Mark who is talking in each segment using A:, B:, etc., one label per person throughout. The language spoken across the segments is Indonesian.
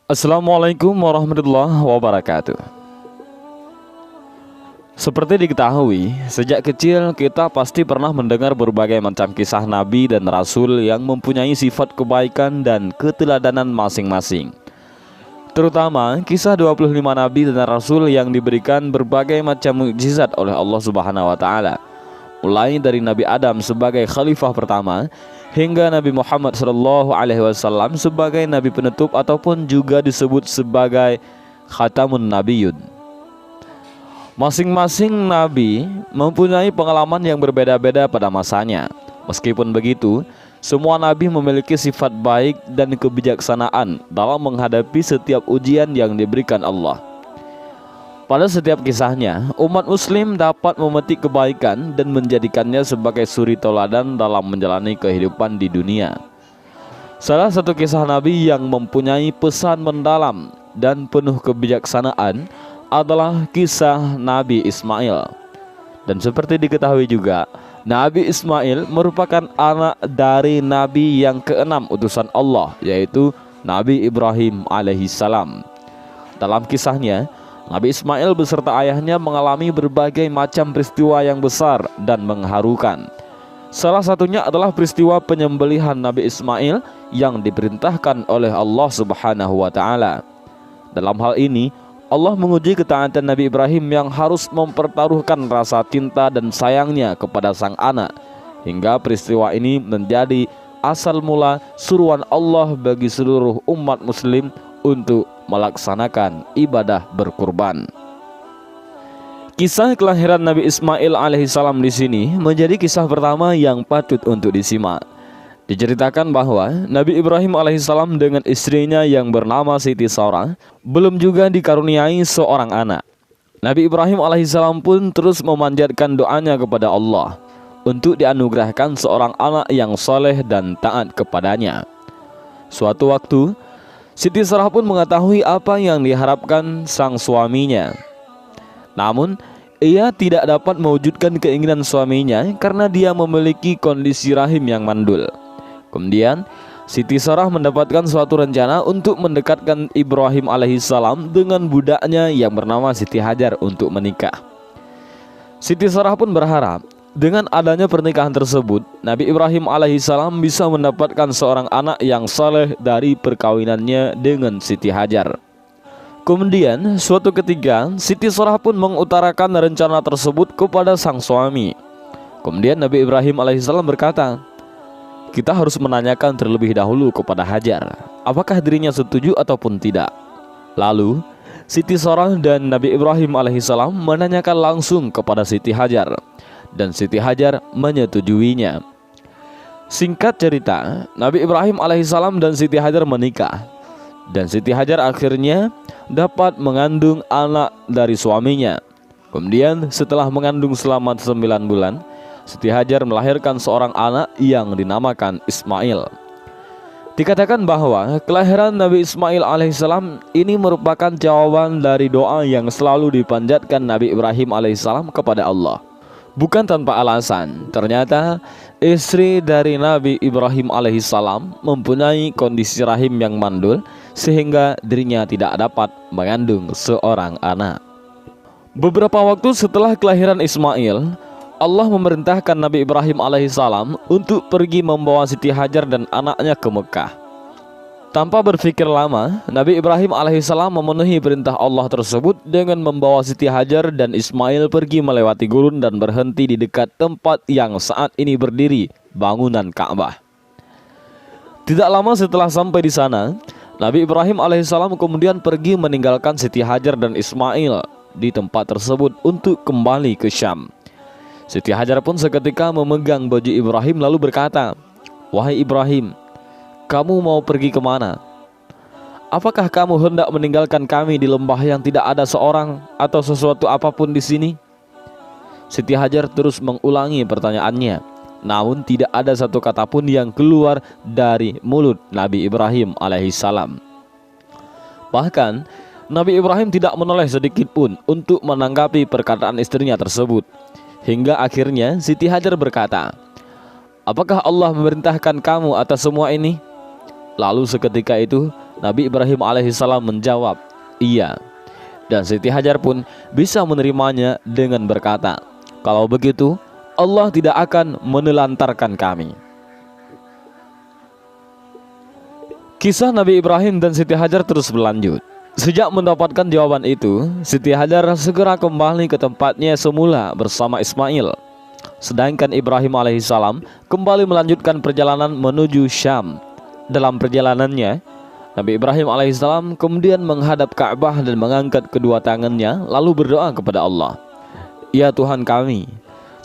A: Assalamualaikum warahmatullahi wabarakatuh. Seperti diketahui, sejak kecil kita pasti pernah mendengar berbagai macam kisah nabi dan rasul yang mempunyai sifat kebaikan dan keteladanan masing-masing. Terutama kisah 25 nabi dan rasul yang diberikan berbagai macam mukjizat oleh Allah Subhanahu wa taala. Mulai dari Nabi Adam sebagai khalifah pertama hingga Nabi Muhammad SAW sebagai nabi penutup ataupun juga disebut sebagai khatamun nabiyun. Masing-masing nabi mempunyai pengalaman yang berbeda-beda pada masanya. Meskipun begitu, semua nabi memiliki sifat baik dan kebijaksanaan dalam menghadapi setiap ujian yang diberikan Allah. Pada setiap kisahnya, umat muslim dapat memetik kebaikan dan menjadikannya sebagai suri teladan dalam menjalani kehidupan di dunia. Salah satu kisah nabi yang mempunyai pesan mendalam dan penuh kebijaksanaan adalah kisah Nabi Ismail. Dan seperti diketahui juga, Nabi Ismail merupakan anak dari nabi yang keenam utusan Allah, yaitu Nabi Ibrahim alaihissalam. Dalam kisahnya, Nabi Ismail beserta ayahnya mengalami berbagai macam peristiwa yang besar dan mengharukan. Salah satunya adalah peristiwa penyembelihan Nabi Ismail yang diperintahkan oleh Allah Subhanahu wa taala. Dalam hal ini, Allah menguji ketaatan Nabi Ibrahim yang harus mempertaruhkan rasa cinta dan sayangnya kepada sang anak, hingga peristiwa ini menjadi asal mula suruhan Allah bagi seluruh umat muslim untuk melaksanakan ibadah berkurban. Kisah kelahiran Nabi Ismail alaihissalam di sini menjadi kisah pertama yang patut untuk disimak. Diceritakan bahwa Nabi Ibrahim alaihissalam dengan istrinya yang bernama Siti Sarah belum juga dikaruniai seorang anak. Nabi Ibrahim alaihissalam pun terus memanjatkan doanya kepada Allah untuk dianugerahkan seorang anak yang soleh dan taat kepadanya. Suatu waktu, Siti Sarah pun mengetahui apa yang diharapkan sang suaminya. Namun, ia tidak dapat mewujudkan keinginan suaminya karena dia memiliki kondisi rahim yang mandul. Kemudian, Siti Sarah mendapatkan suatu rencana untuk mendekatkan Ibrahim alaihissalam dengan budaknya yang bernama Siti Hajar untuk menikah. Siti Sarah pun berharap dengan adanya pernikahan tersebut, Nabi Ibrahim alaihissalam bisa mendapatkan seorang anak yang saleh dari perkawinannya dengan Siti Hajar. Kemudian, suatu ketika, Siti Sarah pun mengutarakan rencana tersebut kepada sang suami. Kemudian Nabi Ibrahim alaihissalam berkata, "Kita harus menanyakan terlebih dahulu kepada Hajar, apakah dirinya setuju ataupun tidak." Lalu, Siti Sarah dan Nabi Ibrahim alaihissalam menanyakan langsung kepada Siti Hajar, dan Siti Hajar menyetujuinya. Singkat cerita, Nabi Ibrahim alaihissalam dan Siti Hajar menikah, dan Siti Hajar akhirnya dapat mengandung anak dari suaminya. Kemudian setelah mengandung selama 9 bulan, Siti Hajar melahirkan seorang anak yang dinamakan Ismail. Dikatakan bahwa kelahiran Nabi Ismail alaihissalam ini merupakan jawaban dari doa yang selalu dipanjatkan Nabi Ibrahim alaihissalam kepada Allah. Bukan tanpa alasan, ternyata istri dari Nabi Ibrahim alaihissalam mempunyai kondisi rahim yang mandul sehingga dirinya tidak dapat mengandung seorang anak. Beberapa waktu setelah kelahiran Ismail, Allah memerintahkan Nabi Ibrahim alaihissalam untuk pergi membawa Siti Hajar dan anaknya ke Mekah. Tanpa berpikir lama, Nabi Ibrahim alaihissalam memenuhi perintah Allah tersebut dengan membawa Siti Hajar dan Ismail pergi melewati gurun dan berhenti di dekat tempat yang saat ini berdiri bangunan Ka'bah. Tidak lama setelah sampai di sana, Nabi Ibrahim alaihissalam kemudian pergi meninggalkan Siti Hajar dan Ismail di tempat tersebut untuk kembali ke Syam. Siti Hajar pun seketika memegang baju Ibrahim lalu berkata, "Wahai Ibrahim, kamu mau pergi kemana? Apakah kamu hendak meninggalkan kami di lembah yang tidak ada seorang atau sesuatu apapun di sini?" Siti Hajar terus mengulangi pertanyaannya, namun tidak ada satu kata pun yang keluar dari mulut Nabi Ibrahim alaihissalam. Bahkan, Nabi Ibrahim tidak menoleh sedikit pun untuk menanggapi perkataan istrinya tersebut. Hingga akhirnya Siti Hajar berkata, "Apakah Allah memerintahkan kamu atas semua ini?" Lalu seketika itu Nabi Ibrahim alaihissalam menjawab, "Iya." Dan Siti Hajar pun bisa menerimanya dengan berkata, "Kalau begitu, Allah tidak akan menelantarkan kami." Kisah Nabi Ibrahim dan Siti Hajar terus berlanjut. Sejak mendapatkan jawaban itu, Siti Hajar segera kembali ke tempatnya semula bersama Ismail. Sedangkan Ibrahim alaihissalam kembali melanjutkan perjalanan menuju Syam. Dalam perjalanannya, Nabi Ibrahim alaihissalam kemudian menghadap Ka'bah dan mengangkat kedua tangannya lalu berdoa kepada Allah, "Ya Tuhan kami,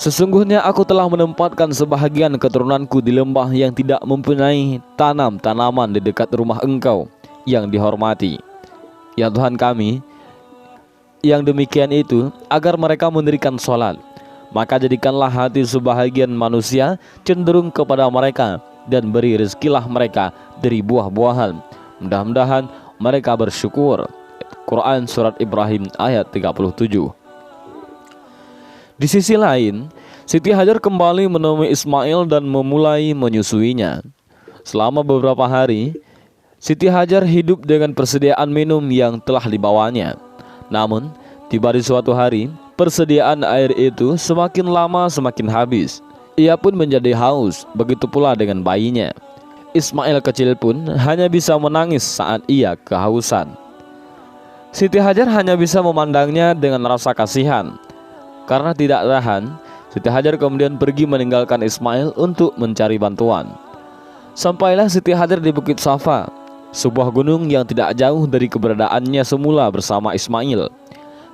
A: sesungguhnya aku telah menempatkan sebahagian keturunanku di lembah yang tidak mempunyai tanaman di dekat rumah Engkau yang dihormati. Ya Tuhan kami, yang demikian itu agar mereka mendirikan sholat, maka jadikanlah hati sebahagian manusia cenderung kepada mereka dan beri rezekilah mereka dari buah-buahan. Mudah-mudahan mereka bersyukur." Quran Surat Ibrahim ayat 37. Di sisi lain, Siti Hajar kembali menemui Ismail dan memulai menyusuinya. Selama beberapa hari, Siti Hajar hidup dengan persediaan minum yang telah dibawanya. Namun, tiba di suatu hari, persediaan air itu semakin lama semakin habis. Ia pun menjadi haus, begitu pula dengan bayinya. Ismail kecil pun hanya bisa menangis saat ia kehausan. Siti Hajar hanya bisa memandangnya dengan rasa kasihan. Karena tidak tahan, Siti Hajar kemudian pergi meninggalkan Ismail untuk mencari bantuan. Sampailah Siti Hajar di Bukit Safa, sebuah gunung yang tidak jauh dari keberadaannya semula bersama Ismail.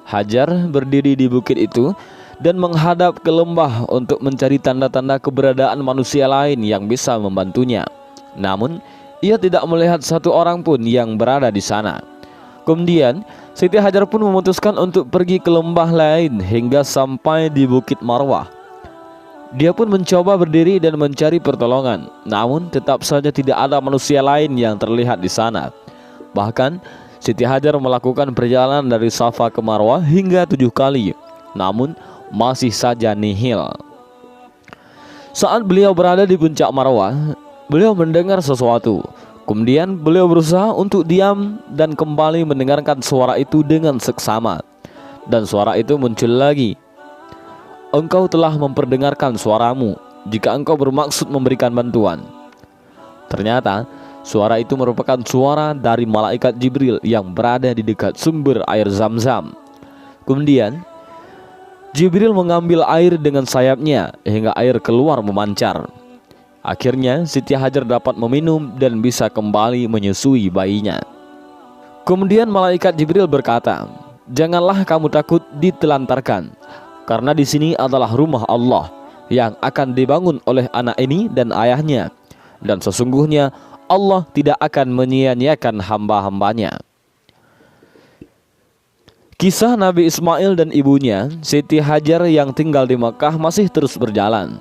A: Hajar berdiri di bukit itu dan menghadap ke lembah untuk mencari tanda-tanda keberadaan manusia lain yang bisa membantunya. Namun, ia tidak melihat satu orang pun yang berada di sana. Kemudian, Siti Hajar pun memutuskan untuk pergi ke lembah lain hingga sampai di Bukit Marwah. Dia pun mencoba berdiri dan mencari pertolongan, namun tetap saja tidak ada manusia lain yang terlihat di sana. Bahkan, Siti Hajar melakukan perjalanan dari Safa ke Marwah hingga 7 kali, namun masih saja nihil. Saat beliau berada di puncak Marwah, beliau mendengar sesuatu. Kemudian beliau berusaha untuk diam dan kembali mendengarkan suara itu dengan seksama. Dan suara itu muncul lagi. "Engkau telah memperdengarkan suaramu jika engkau bermaksud memberikan bantuan." Ternyata suara itu merupakan suara dari malaikat Jibril yang berada di dekat sumber air Zam-Zam. Kemudian Jibril mengambil air dengan sayapnya hingga air keluar memancar. Akhirnya Siti Hajar dapat meminum dan bisa kembali menyusui bayinya. Kemudian malaikat Jibril berkata, "Janganlah kamu takut ditelantarkan, karena di sini adalah rumah Allah yang akan dibangun oleh anak ini dan ayahnya. Dan sesungguhnya Allah tidak akan menyia-nyiakan hamba-hambanya." Kisah Nabi Ismail dan ibunya, Siti Hajar yang tinggal di Mekah masih terus berjalan.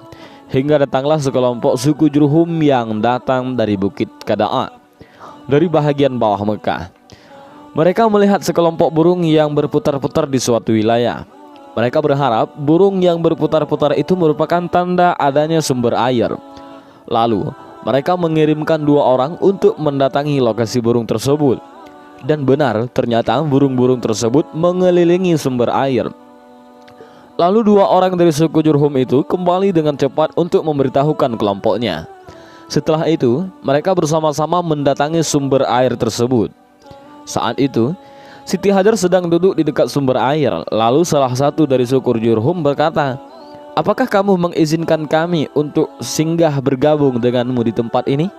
A: Hingga datanglah sekelompok suku Jurhum yang datang dari Bukit Kada'a, dari bahagian bawah Mekah. Mereka melihat sekelompok burung yang berputar-putar di suatu wilayah. Mereka berharap burung yang berputar-putar itu merupakan tanda adanya sumber air. Lalu mereka mengirimkan 2 orang untuk mendatangi lokasi burung tersebut. Dan benar, ternyata burung-burung tersebut mengelilingi sumber air. Lalu 2 orang dari suku Jurhum itu kembali dengan cepat untuk memberitahukan kelompoknya. Setelah itu, mereka bersama-sama mendatangi sumber air tersebut. Saat itu, Siti Hajar sedang duduk di dekat sumber air. Lalu salah satu dari suku Jurhum berkata, "Apakah kamu mengizinkan kami untuk singgah bergabung denganmu di tempat ini?"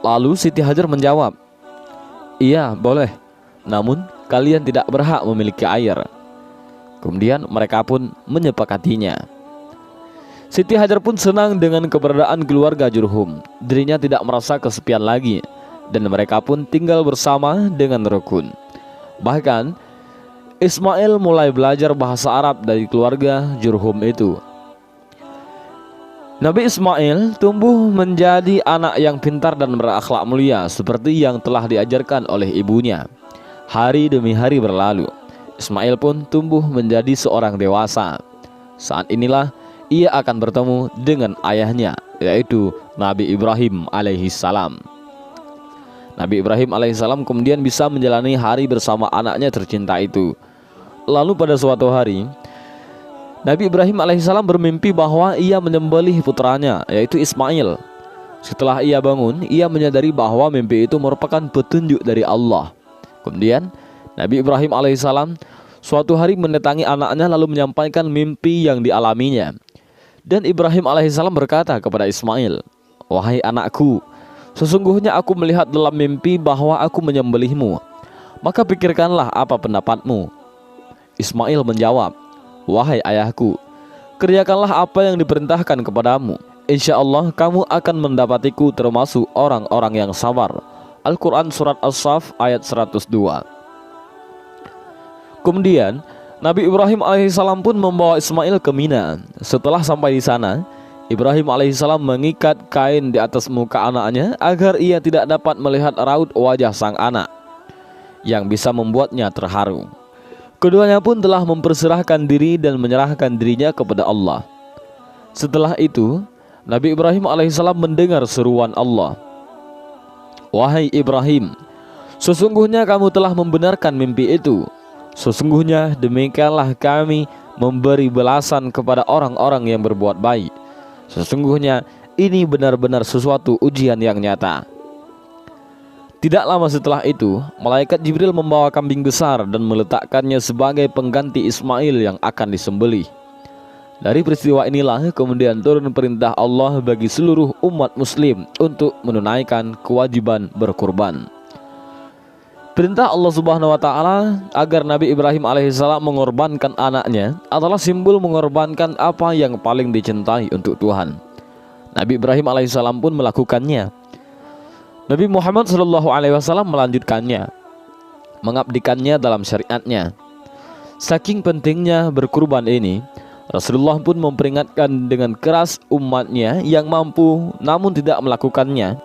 A: Lalu Siti Hajar menjawab, "Iya, boleh. Namun kalian tidak berhak memiliki air." Kemudian mereka pun menyepakatinya. Siti Hajar pun senang dengan keberadaan keluarga Jurhum. Dirinya tidak merasa kesepian lagi, dan mereka pun tinggal bersama dengan rukun. Bahkan Ismail mulai belajar bahasa Arab dari keluarga Jurhum itu. Nabi Ismail tumbuh menjadi anak yang pintar dan berakhlak mulia seperti yang telah diajarkan oleh ibunya. Hari demi hari berlalu, Ismail pun tumbuh menjadi seorang dewasa. Saat inilah ia akan bertemu dengan ayahnya, yaitu Nabi Ibrahim alaihissalam. Nabi Ibrahim alaihissalam kemudian bisa menjalani hari bersama anaknya tercinta itu. Lalu pada suatu hari, Nabi Ibrahim alaihissalam bermimpi bahwa ia menyembelih putranya, yaitu Ismail. Setelah ia bangun, ia menyadari bahwa mimpi itu merupakan petunjuk dari Allah. Kemudian Nabi Ibrahim alaihissalam suatu hari mendatangi anaknya lalu menyampaikan mimpi yang dialaminya. Dan Ibrahim alaihissalam berkata kepada Ismail, "Wahai anakku, sesungguhnya aku melihat dalam mimpi bahwa aku menyembelihmu. Maka pikirkanlah apa pendapatmu." Ismail menjawab, "Wahai ayahku, kerjakanlah apa yang diperintahkan kepadamu. Insya Allah kamu akan mendapatiku termasuk orang-orang yang sabar." Al-Quran Surat As-Saff ayat 102. Kemudian Nabi Ibrahim alaihissalam pun membawa Ismail ke Mina. Setelah sampai di sana, Ibrahim alaihissalam mengikat kain di atas muka anaknya agar ia tidak dapat melihat raut wajah sang anak yang bisa membuatnya terharu. Keduanya pun telah memperserahkan diri dan menyerahkan dirinya kepada Allah. Setelah itu, Nabi Ibrahim alaihissalam mendengar seruan Allah, "Wahai Ibrahim, sesungguhnya kamu telah membenarkan mimpi itu. Sesungguhnya demikianlah kami memberi balasan kepada orang-orang yang berbuat baik. Sesungguhnya ini benar-benar sesuatu ujian yang nyata." Tidak lama setelah itu, malaikat Jibril membawa kambing besar dan meletakkannya sebagai pengganti Ismail yang akan disembelih. Dari peristiwa inilah kemudian turun perintah Allah bagi seluruh umat muslim untuk menunaikan kewajiban berkurban. Perintah Allah Subhanahu wa taala agar Nabi Ibrahim alaihissalam mengorbankan anaknya adalah simbol mengorbankan apa yang paling dicintai untuk Tuhan. Nabi Ibrahim alaihissalam pun melakukannya. Nabi Muhammad SAW melanjutkannya, mengabdikannya dalam syariatnya. Saking pentingnya berkurban ini, Rasulullah pun memperingatkan dengan keras umatnya yang mampu namun tidak melakukannya.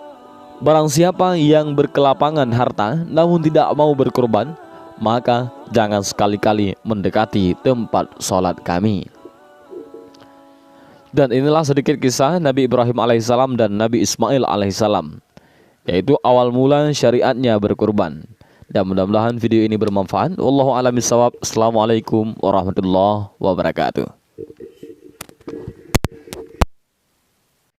A: Barang siapa yang berkelapangan harta namun tidak mau berkurban, maka jangan sekali-kali mendekati tempat sholat kami. Dan inilah sedikit kisah Nabi Ibrahim alaihissalam dan Nabi Ismail alaihissalam, yaitu awal mula syariatnya berkurban. Dan mudah-mudahan video ini bermanfaat. Wallahu a'lam bishawab. Assalamualaikum warahmatullahi wabarakatuh.